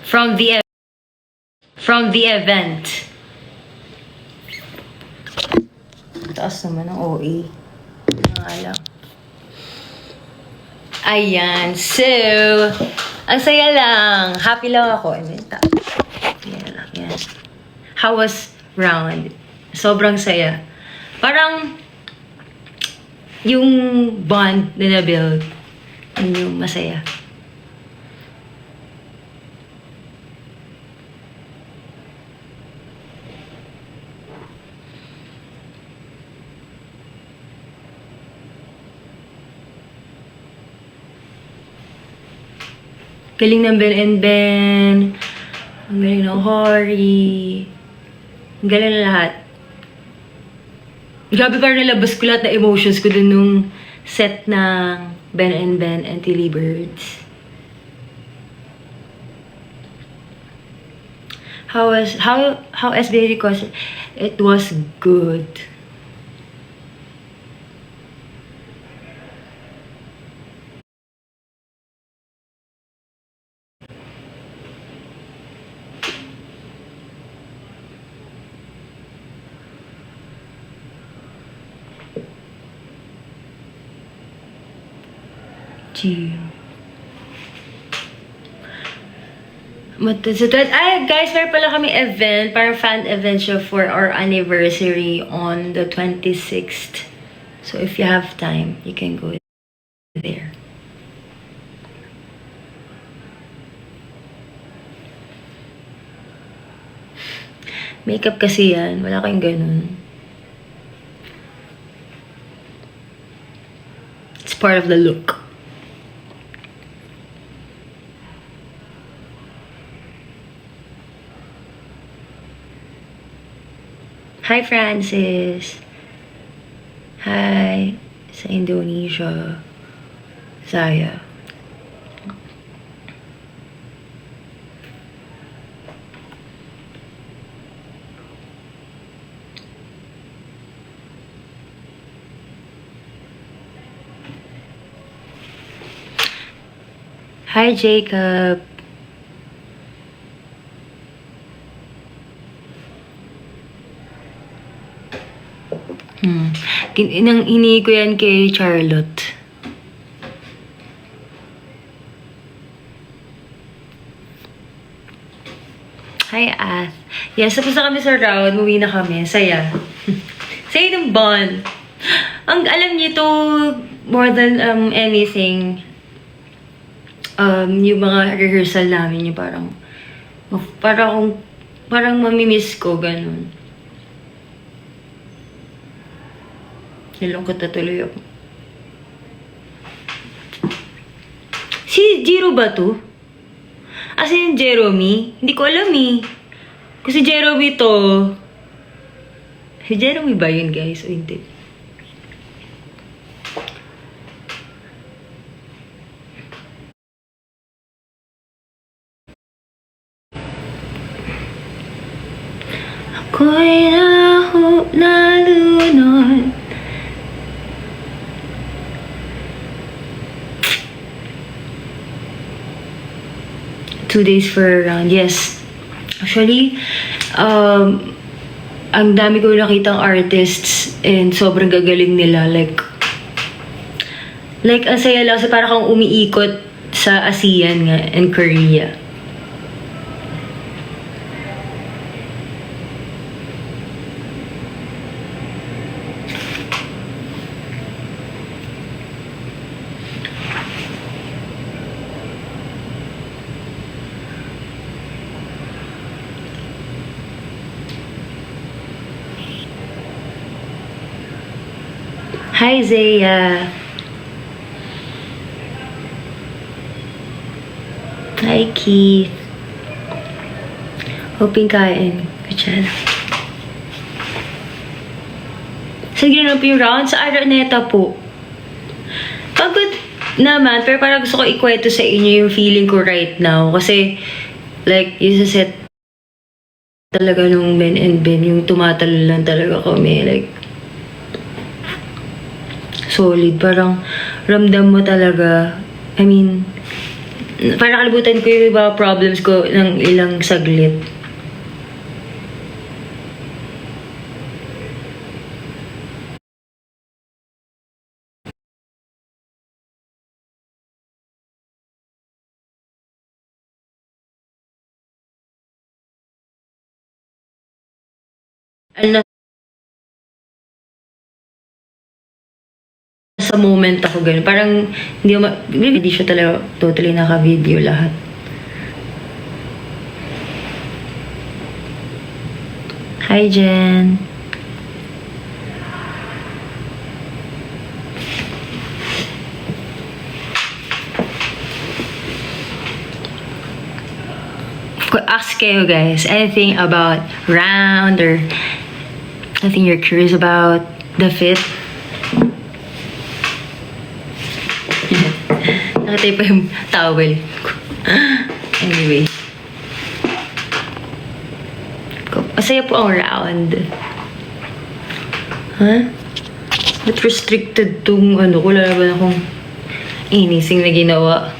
from the event. Taas naman ng OA. Alam. Ayan. So, ang saya lang. Happy lang ako. Yan lang. Yan. How was round? Sobrang saya. Parang yung bond na na-build, yun yung masaya. Galing ng Ben and Ben. Ang galing ng Hori. Ang galing na lahat. Grabe, parang nalabas ko lahat na emotions ko dun nung set ng Ben and Ben and Tilly Birds. How SBA because it was good. Guys, meron pala kami event, parang fan event siya for our anniversary on the 26th. So if you have time, you can go there. Makeup kasi yan, wala kayong ganun. It's part of the look. Hi, Francis. Hi. Sa Indonesia. Saya. Hi, Jacob. Hini ko yan kay Charlotte. Hi, Ath. Yes, tapos na kami sa round. Muwi na kami. Saya. Saya ng bond. Ang alam niyo to, more than anything, yung mga rehearsal namin, yung parang mamimiss ko, ganun. Nalungkot na tuloy ako. Si Jiro ba to? As in Jeremy? Hindi ko alam eh. Kasi Jeremy to. Si Jeremy ba yun, guys? O hindi? Ako'y nalunod. 2 days for a round. Yes. Actually, ang dami ko nakitang artists and sobrang gagaling nila. Like ang saya lang kasi parang kang umiikot sa ASEAN nga and Korea. Hi, Zaya. Hi, Keith. Hoping kain. Kutsara. Sige na po yung round sa Araneta po. Pagod naman, pero parang gusto ko ikwento sa inyo yung feeling ko right now. Kasi, like, yung sa set talaga nung Ben and Ben, yung tumatalo lang talaga kami. Like, solid. Parang ramdam mo talaga. I mean, Para kalibutan ko yung iba problems ko ng ilang saglit. Ano, sa moment ako ganun. Parang hindi siya talaga totally naka-video lahat. Hi, Jen. Ask kayo guys, anything about round or anything you're curious about the fit? Nakatay pa yung towel ko. Anyway. Masaya po ang round. Huh? Ba't restricted tong ano ko? Lalaban akong anything na ginawa.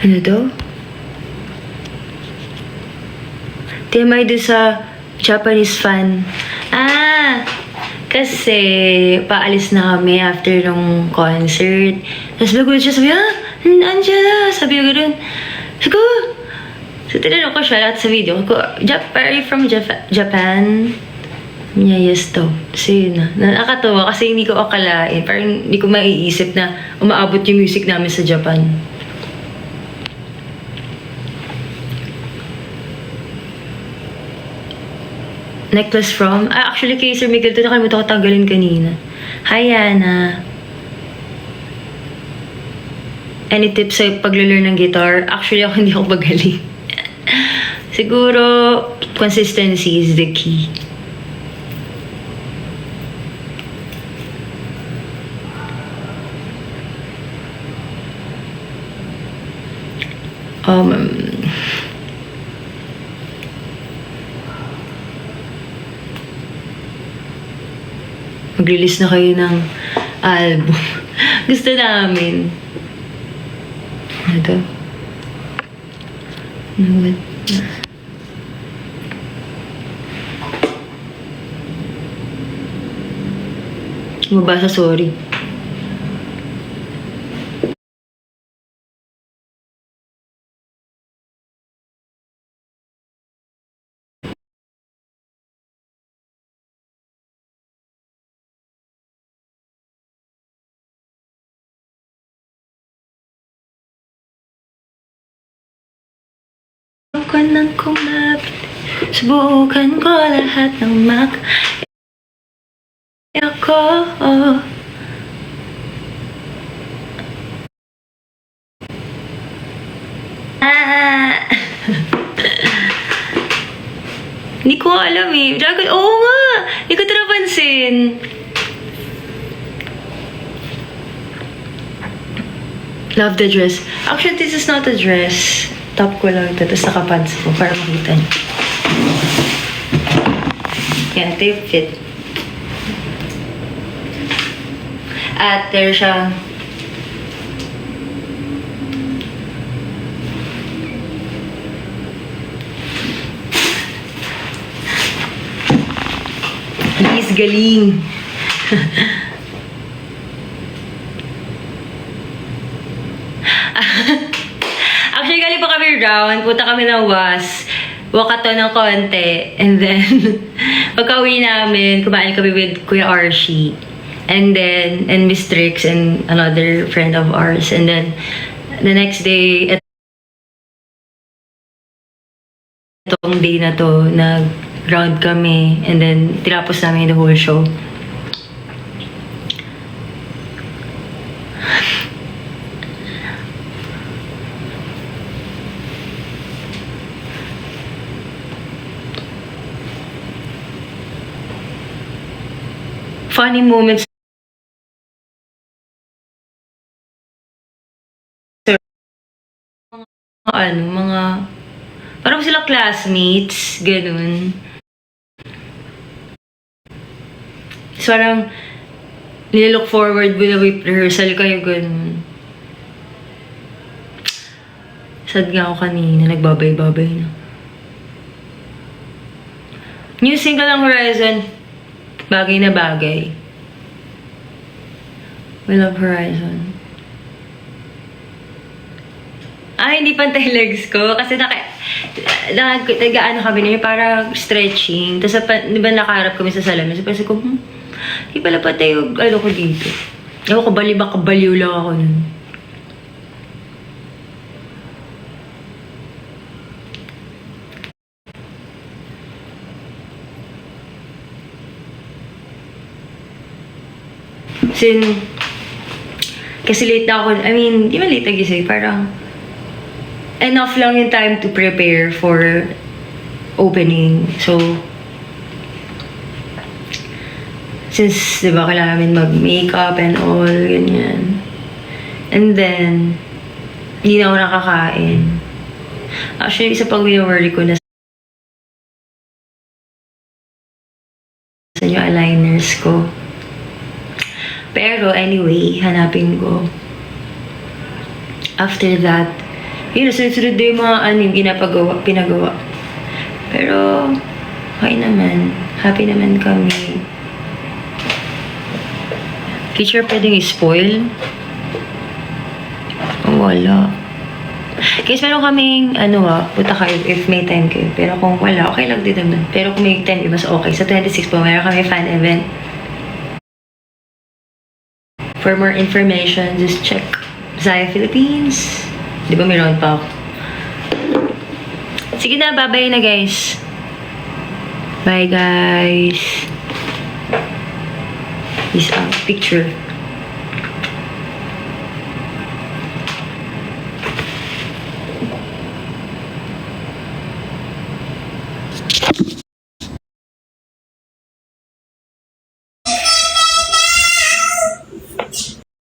Ano daw? TMI doon sa Japanese fan. Kasi paalis na kami after ng concert. Tapos bago siya sabi, Angela! Sabi ko gano'n. Sabi ko, so tinanong ko siya lahat sa video. Ko, are you from Japan? Sabi niya, yes daw. So yun na. Nakakatawa kasi hindi ko akalain. Parang hindi ko maiisip na umaabot yung music namin sa Japan. Necklace from? Actually, kay Sir Miguel, ito nakalimutan ko tanggalin kanina. Hi, Yana. Any tips sa pag-learn ng guitar? Actually, hindi ako magaling. Siguro, consistency is the key. Mag-release na kayo ng album. Gusto namin. Ano to? What? Mabasa, sorry. Subukan ng kumapit. Subukan ko lahat ng ako. Hindi ko alam eh. Dragon, oo nga! Hindi ko ito napansin. Love the dress. Actually, this is not a dress. Top ko lang ito. Tapos nakapants ko para makita niyo. Yan, ito yung fit. At there siya. Please, galing. Actually, galing pa kami round. Punta kami ng WAS. Wakato ng konti. And then, pagka-uwi namin, kumain kami with Kuya Archie. And then, and Miss Trix and another friend of ours. And then, the next day, itong day na to, nag-round kami. And then, tinapos namin the whole show. Funny moments. Mga parang sila classmates, ganun. So, parang, nilook forward mo na may rehearsal kayo, ganun. Sad nga ako kanina, nagbabay-babay na. New single ng Horizon, bagay na bagay. We love Horizon. Hindi pantay legs ko. Kasi nag-ano kami na yun, parang stretching. Tapos, di ba nakaharap kami sa salamin? So, parang ko, di pala patay yung ano ko dito. Ako, kabaliw lang ako nun. Kasi late na ako, di ba late nagising, parang enough lang yung time to prepare for opening. So, since, di ba, kailangan namin mag-makeup and all, ganyan. And then, hindi na ako nakakain. Actually, isa pang wino-worry ko na sa yung aligners ko. Pero, anyway, hanapin ko. After that, yun, sunod-sunod yung mga yung pinagawa. Pero, okay naman. Happy naman kami. Teacher, pwedeng i-spoil? Wala. Guys, meron kaming, punta kayo if may time kayo. Pero kung wala, okay lang din naman. Pero kung may time, mas okay. Sa 26 po, meron kami fan event. For more information, just check Zaya Philippines. Di ba meron pa ako? Sige na, bye-bye na guys. Bye guys. Peace out. Picture.